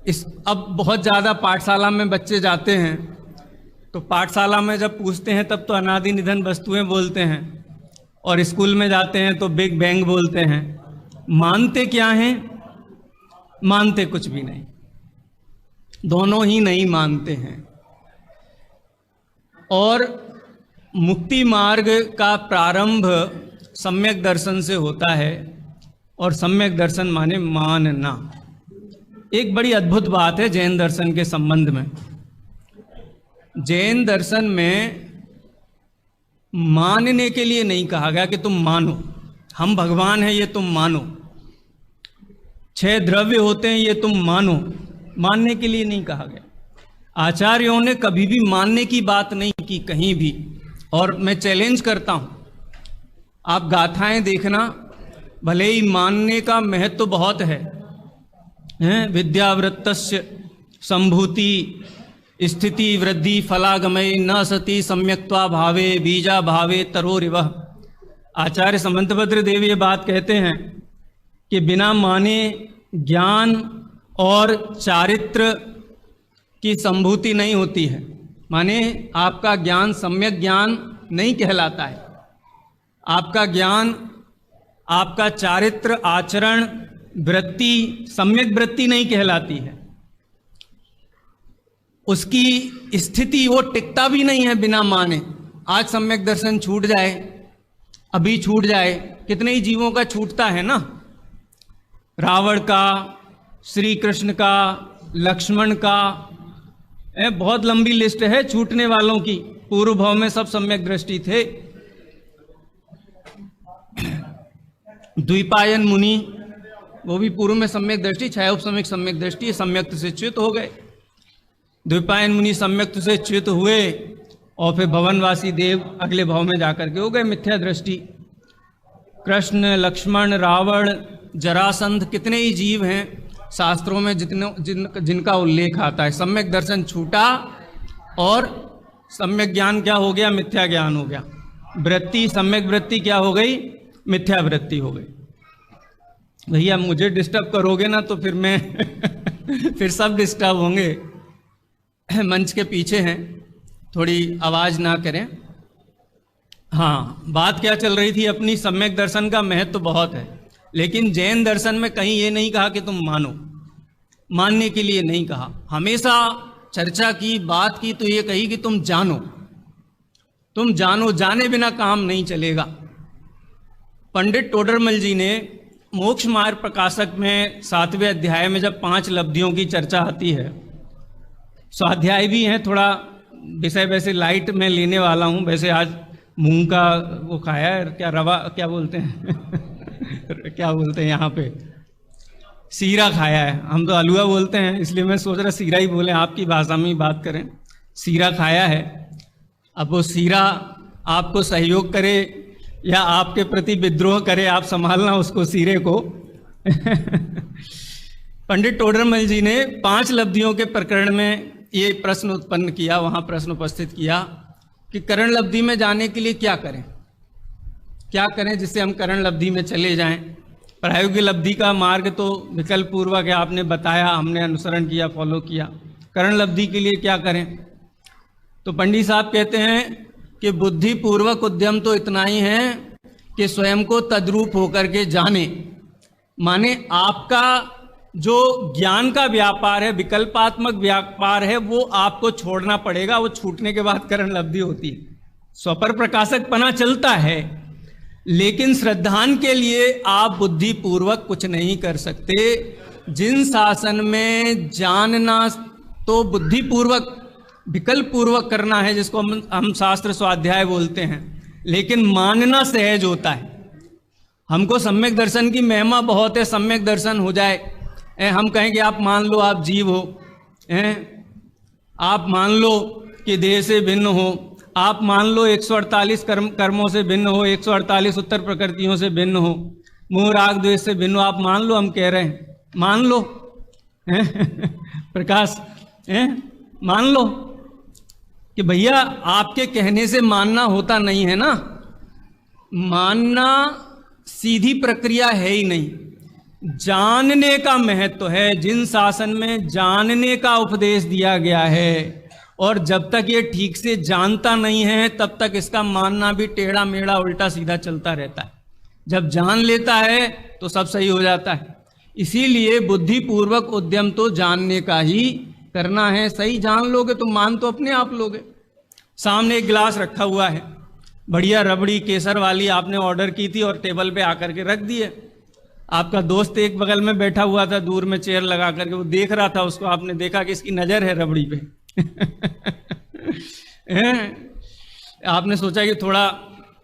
अब बहुत ज़्यादा पाठशाला में बच्चे जाते हैं, तो पाठशाला में जब पूछते हैं तब तो अनादि निधन वस्तुएं बोलते हैं, और स्कूल में जाते हैं तो बिग बैंग बोलते हैं। मानते क्या हैं? मानते कुछ भी नहीं, दोनों ही नहीं मानते हैं। और मुक्ति मार्ग का प्रारंभ सम्यक दर्शन से होता है, और सम्यक दर्शन माने मानना। एक बड़ी अद्भुत बात है जैन दर्शन के संबंध में। जैन दर्शन में मानने के लिए नहीं कहा गया कि तुम मानो हम भगवान हैं, ये तुम मानो, 6 द्रव्य होते हैं ये तुम मानो, मानने के लिए नहीं कहा गया। आचार्यों ने कभी भी मानने की बात नहीं की कहीं भी। और मैं चैलेंज करता हूं, आप गाथाएं देखना, भले ही मानने का महत्व बहुत है, विद्यावृत्तस्य संभूति स्थिति वृद्धि फलागमय न सती सम्यक्त्वा भावे बीजा भावे तरोरिवः। आचार्य समंतभद्र देव ये बात कहते हैं कि बिना माने ज्ञान और चारित्र की संभूति नहीं होती है, माने आपका ज्ञान सम्यक ज्ञान नहीं कहलाता है। आपका ज्ञान, आपका चारित्र आचरण वृत्ति सम्यक वृत्ति नहीं कहलाती है। उसकी स्थिति वो टिकता भी नहीं है बिना माने। आज सम्यक दर्शन छूट जाए, अभी छूट जाए, कितने ही जीवों का छूटता है ना। रावण का, श्री कृष्ण का, लक्ष्मण का, बहुत लंबी लिस्ट है छूटने वालों की। पूर्व भाव में सब सम्यक दृष्टि थे। द्विपायन मुनि, वो भी पूर्व में सम्यक दृष्टि, छायोपसम्यक सम्यक दृष्टि, सम्यक्त से च्युत हो गए। द्विपायन मुनि सम्यक्त से च्युत हुए और फिर भवनवासी देव अगले भाव में जाकर के हो गए मिथ्या दृष्टि। कृष्ण, लक्ष्मण, रावण, जरासंध, कितने ही जीव हैं शास्त्रों में जिनका उल्लेख आता है। सम्यक दर्शन छूटा और सम्यक ज्ञान क्या हो गया? मिथ्या ज्ञान हो गया। वृत्ति, सम्यक वृत्ति क्या हो गई? मिथ्या वृत्ति हो गई। भैया मुझे डिस्टर्ब करोगे ना तो फिर मैं फिर सब डिस्टर्ब होंगे। मंच के पीछे हैं, थोड़ी आवाज ना करें। हाँ, बात क्या चल रही थी अपनी? सम्यक दर्शन का महत्व तो बहुत है, लेकिन जैन दर्शन में कहीं ये नहीं कहा कि तुम मानो, मानने के लिए नहीं कहा। हमेशा चर्चा की, बात की तो ये कही कि तुम जानो, तुम जानो, जाने बिना काम नहीं चलेगा। पंडित टोडरमल जी ने मोक्ष मार्ग प्रकाशक में 7वें अध्याय में जब 5 लब्धियों की चर्चा आती है, स्वाध्याय भी हैं, थोड़ा विषय वैसे लाइट में लेने वाला हूँ। वैसे आज मूंग का वो खाया है, क्या रवा क्या बोलते हैं क्या बोलते हैं यहाँ पे, सीरा खाया है। हम तो हलवा बोलते हैं, इसलिए मैं सोच रहा सीरा ही बोलें, आपकी भाषा में ही बात करें। सीरा खाया है। अब वो सीरा आपको सहयोग करे या आपके प्रति विद्रोह करे, आप संभालना उसको, सीरे को। पंडित टोडरमल जी ने 5 लब्धियों के प्रकरण में ये प्रश्न उत्पन्न किया, वहाँ प्रश्न उपस्थित किया कि करण लब्धि में जाने के लिए क्या करें, क्या करें जिससे हम करण लब्धि में चले जाएं। प्रायोगिक लब्धि का मार्ग तो विकल्प पूर्वक है, आपने बताया, हमने अनुसरण किया, फॉलो किया। करण लब्धि के लिए क्या करें? तो पंडित साहब कहते हैं कि बुद्धिपूर्वक उद्यम तो इतना ही है कि स्वयं को तद्रूप होकर के जाने, माने आपका जो ज्ञान का व्यापार है, विकल्पात्मक व्यापार है, वो आपको छोड़ना पड़ेगा। वो छूटने के बाद करण लब्धि होती है। स्वपर प्रकाशक पना चलता है, लेकिन श्रद्धान के लिए आप बुद्धिपूर्वक कुछ नहीं कर सकते। जिन शासन में जानना तो बुद्धिपूर्वक, विकल्प पूर्वक करना है, जिसको हम शास्त्र स्वाध्याय बोलते हैं, लेकिन मानना सहज होता है। हमको सम्यक दर्शन की महिमा बहुत है। सम्यक दर्शन हो जाए, हम कहें कि आप मान लो आप जीव हो, आप मान लो कि देह से भिन्न हो, आप मान लो 148 कर्मों से भिन्न हो, 148 उत्तर प्रकृतियों से भिन्न हो, मोह राग द्वेष से भिन्न हो, आप मान लो, हम कह रहे हैं मान लो प्रकाश, मान लो कि भैया आपके कहने से मानना होता नहीं है ना। मानना सीधी प्रक्रिया है ही नहीं। जानने का महत्व है, जिन शासन में जानने का उपदेश दिया गया है, और जब तक ये ठीक से जानता नहीं है तब तक इसका मानना भी टेढ़ा मेढ़ा उल्टा सीधा चलता रहता है। जब जान लेता है तो सब सही हो जाता है। इसीलिए बुद्धिपूर्वक उद्यम तो जानने का ही करना है। सही जान लोगे तो मान तो अपने आप लोगे। सामने एक गिलास रखा हुआ है, बढ़िया रबड़ी केसर वाली आपने ऑर्डर की थी और टेबल पे आकर के रख दिए। आपका दोस्त एक बगल में बैठा हुआ था, दूर में चेयर लगा करके, वो देख रहा था उसको, आपने देखा कि इसकी नज़र है रबड़ी पे। आपने सोचा कि थोड़ा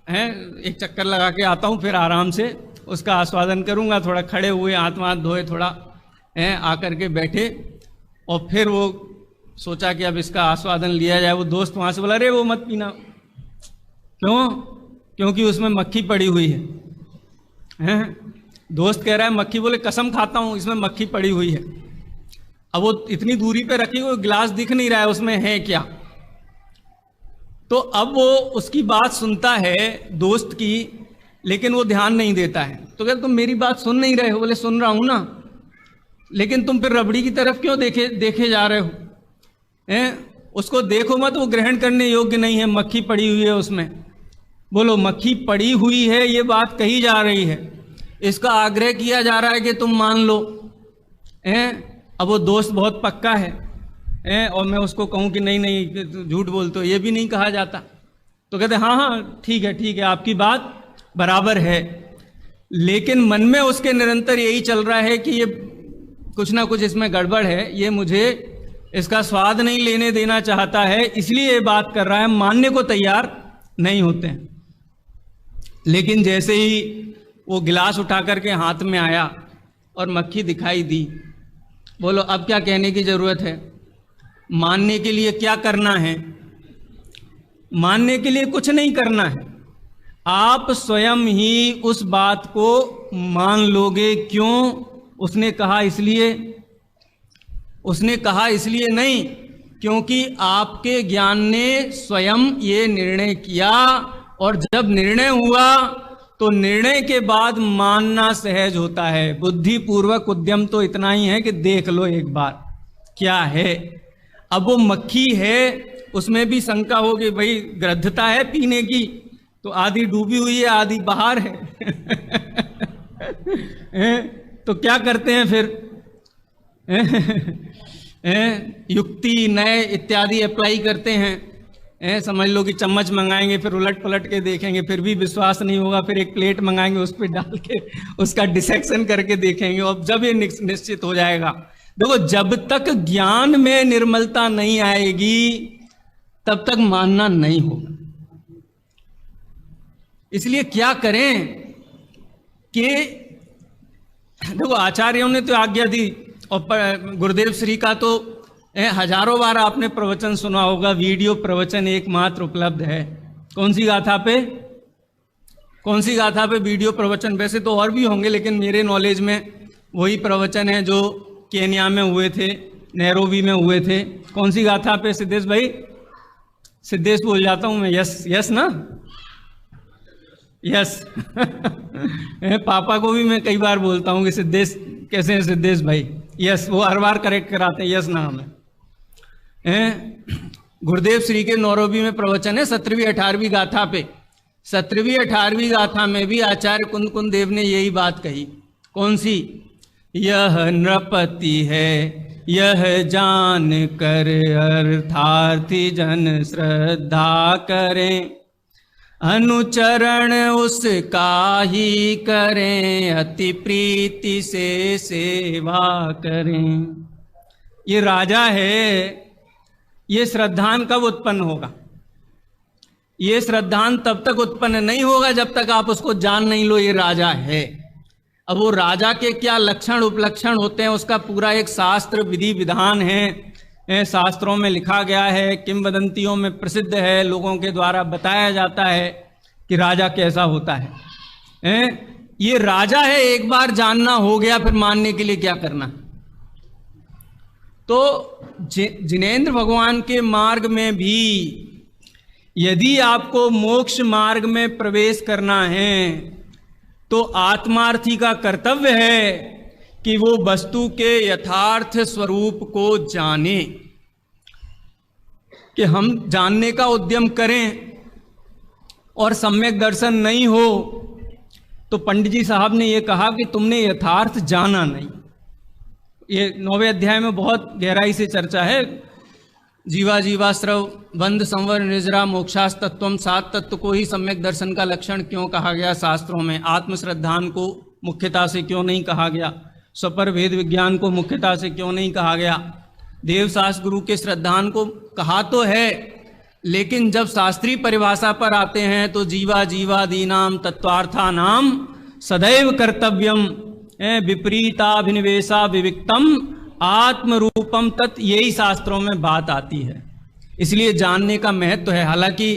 एक चक्कर लगा के आता हूँ, फिर आराम से उसका आस्वादन करूँगा। थोड़ा खड़े हुए, हाथ वाथ धोए, थोड़ा आकर के बैठे, और फिर वो सोचा कि अब इसका आस्वादन लिया जाए। वो दोस्त वहाँ से बोला, अरे वो मत पीना। क्यों? क्योंकि उसमें मक्खी पड़ी हुई है। दोस्त कह रहा है मक्खी, बोले कसम खाता हूँ इसमें मक्खी पड़ी हुई है। अब वो इतनी दूरी पे रखी हुई, गिलास दिख नहीं रहा है उसमें है क्या। तो अब वो उसकी बात सुनता है दोस्त की, लेकिन वो ध्यान नहीं देता है। तो कहते तुम मेरी बात सुन नहीं रहे हो। बोले सुन रहा हूं ना, लेकिन तुम फिर रबड़ी की तरफ क्यों देखे जा रहे हो? उसको देखो मत, वो ग्रहण करने योग्य नहीं है, मक्खी पड़ी हुई है उसमें। बोलो मक्खी पड़ी हुई है, ये बात कही जा रही है, इसका आग्रह किया जा रहा है कि तुम मान लो। अब वो दोस्त बहुत पक्का है, और मैं उसको कहूँ कि नहीं नहीं झूठ बोलते हो, ये भी नहीं कहा जाता। तो कहते हाँ हाँ ठीक है आपकी बात बराबर है, लेकिन मन में उसके निरंतर यही चल रहा है कि ये कुछ ना कुछ इसमें गड़बड़ है, ये मुझे इसका स्वाद नहीं लेने देना चाहता है, इसलिए ये बात कर रहा है। मानने को तैयार नहीं होते हैं। लेकिन जैसे ही वो गिलास उठा करके हाथ में आया और मक्खी दिखाई दी, बोलो अब क्या कहने की जरूरत है? मानने के लिए क्या करना है? मानने के लिए कुछ नहीं करना है, आप स्वयं ही उस बात को मान लोगे। क्यों? उसने कहा इसलिए। उसने कहा इसलिए नहीं, क्योंकि आपके ज्ञान ने स्वयं ये निर्णय किया, और जब निर्णय हुआ तो निर्णय के बाद मानना सहज होता है। बुद्धिपूर्वक उद्यम तो इतना ही है कि देख लो एक बार क्या है। अब वो मक्खी है, उसमें भी शंका होगी, भाई ग्रद्धता है पीने की, तो आधी डूबी हुई है आधी बाहर है। तो क्या करते हैं फिर? युक्ति नए इत्यादि अप्लाई करते हैं। समझ लो कि चम्मच मंगाएंगे, फिर उलट पलट के देखेंगे, फिर भी विश्वास नहीं होगा, फिर एक प्लेट मंगाएंगे, उस पर डाल के उसका डिसेक्शन करके देखेंगे, और जब ये निश्चित हो जाएगा। देखो, जब तक ज्ञान में निर्मलता नहीं आएगी तब तक मानना नहीं होगा। इसलिए क्या करें कि देखो, आचार्यों ने तो आज्ञा दी, और गुरुदेव श्री का तो हजारों बार आपने प्रवचन सुना होगा। वीडियो प्रवचन एकमात्र उपलब्ध है। कौन सी गाथा पे? कौन सी गाथा पे वीडियो प्रवचन? वैसे तो और भी होंगे, लेकिन मेरे नॉलेज में वही प्रवचन है जो केन्या में हुए थे, नैरोबी में हुए थे। कौन सी गाथा पे सिद्धेश भाई? सिद्धेश बोल जाता हूं मैं, यस ना, यस। पापा को भी मैं कई बार बोलता हूं कि सिद्धेश कैसे हैं सिद्धेश भाई? यस, वो हर बार करेक्ट कराते हैं, यस नाम है। गुरुदेव श्री के नैरोबी में प्रवचन है 17वीं 18वीं गाथा पे। 17वीं 18वीं गाथा में भी आचार्य कुंद कुंद देव ने यही बात कही। कौन सी? यह नृपति है, यह जान कर अर्थार्थी जन श्रद्धा करें, अनुचरण उसका ही करें, अति प्रीति से सेवा करें। ये राजा है, ये श्रद्धान कब उत्पन्न होगा? ये श्रद्धान तब तक उत्पन्न नहीं होगा जब तक आप उसको जान नहीं लो ये राजा है। अब वो राजा के क्या लक्षण उपलक्षण होते हैं, उसका पूरा एक शास्त्र विधि विधान है। शास्त्रों में लिखा गया है, किंवदंतियों में प्रसिद्ध है, लोगों के द्वारा बताया जाता है कि राजा कैसा होता है। ये राजा है, एक बार जानना हो गया, फिर मानने के लिए क्या करना? तो जिनेंद्र भगवान के मार्ग में भी यदि आपको मोक्ष मार्ग में प्रवेश करना है तो आत्मार्थी का कर्तव्य है कि वो वस्तु के यथार्थ स्वरूप को जाने, कि हम जानने का उद्यम करें और सम्यक दर्शन नहीं हो तो पंडित जी साहब ने ये कहा कि तुमने यथार्थ जाना नहीं। ये 9वें अध्याय में बहुत गहराई से चर्चा है। जीवा जीवाश्रव बंध संवर निजरा मोक्षास तत्वम, 7 तत्व को ही सम्यक दर्शन का लक्षण क्यों कहा गया शास्त्रों में? आत्मश्रद्धान को मुख्यता से क्यों नहीं कहा गया? स्वपर वेद विज्ञान को मुख्यता से क्यों नहीं कहा गया? देवशास्त्र गुरु के श्रद्धान को कहा तो है, लेकिन जब शास्त्रीय परिभाषा पर आते हैं तो जीवा जीवादीनाम तत्वार्था नाम सदैव कर्तव्यम विपरीताभिनिवेशा विविक्तम आत्मरूपम तत्, यही शास्त्रों में बात आती है। इसलिए जानने का महत्व है। हालांकि